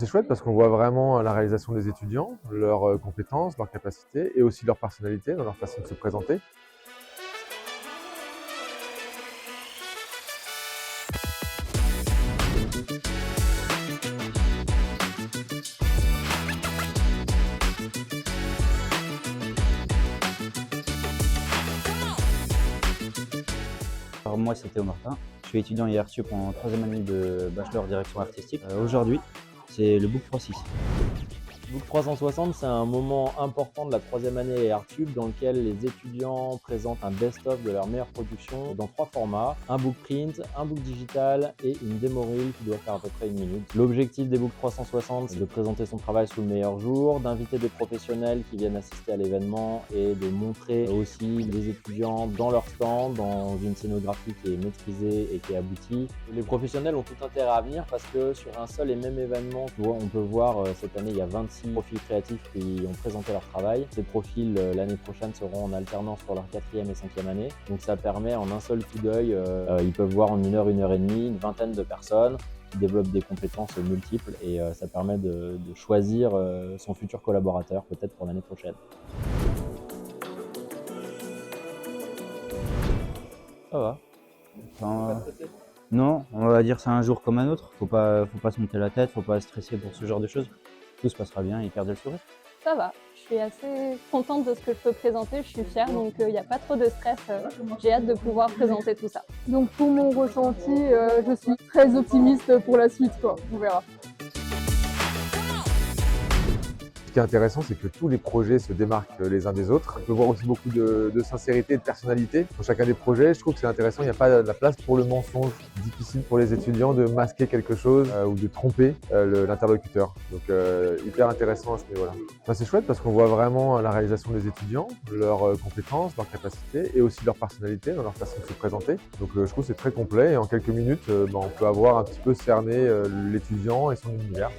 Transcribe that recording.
C'est chouette parce qu'on voit vraiment la réalisation des étudiants, leurs compétences, leurs capacités et aussi leur personnalité dans leur façon de se présenter. Alors moi c'est Théo Martin, je suis étudiant IR Sup en 3e année de bachelor direction artistique. Aujourd'hui c'est le Book 3-6. Book 360, c'est un moment important de la 3e année AirTube dans lequel les étudiants présentent un best-of de leur meilleure production dans 3 formats, un book print, un book digital et une démo reel qui doit faire à peu près 1 minute. L'objectif des Book 360, c'est de présenter son travail sous le meilleur jour, d'inviter des professionnels qui viennent assister à l'événement et de montrer aussi les étudiants dans leur stand, dans une scénographie qui est maîtrisée et qui est aboutie. Les professionnels ont tout intérêt à venir parce que sur un seul et même événement, on peut voir cette année, il y a 26 profils créatifs qui ont présenté leur travail. Ces profils, l'année prochaine, seront en alternance pour leur 4e et 5e année. Donc ça permet en un seul coup d'œil, ils peuvent voir en 1 heure, 1 heure et demie, une vingtaine de personnes qui développent des compétences multiples et ça permet de choisir son futur collaborateur peut-être pour l'année prochaine. Ça va. Enfin, non, on va dire c'est un jour comme un autre. Faut pas se monter la tête, faut pas stresser pour ce genre de choses. Tout se passera bien et garder le sourire. Ça va, je suis assez contente de ce que je peux présenter, je suis fière, donc il n'y a pas trop de stress. J'ai hâte de pouvoir présenter tout ça. Donc pour mon ressenti, je suis très optimiste pour la suite, quoi. On verra. Ce qui est intéressant, c'est que tous les projets se démarquent les uns des autres. On peut voir aussi beaucoup de sincérité et de personnalité dans chacun des projets. Je trouve que c'est intéressant, il n'y a pas la place pour le mensonge. Difficile pour les étudiants de masquer quelque chose ou de tromper l'interlocuteur. Donc hyper intéressant à ce niveau-là. Enfin, c'est chouette parce qu'on voit vraiment la réalisation des étudiants, leurs compétences, leurs capacités et aussi leur personnalité dans leur façon de se présenter. Donc je trouve que c'est très complet et en quelques minutes, on peut avoir un petit peu cerné l'étudiant et son univers.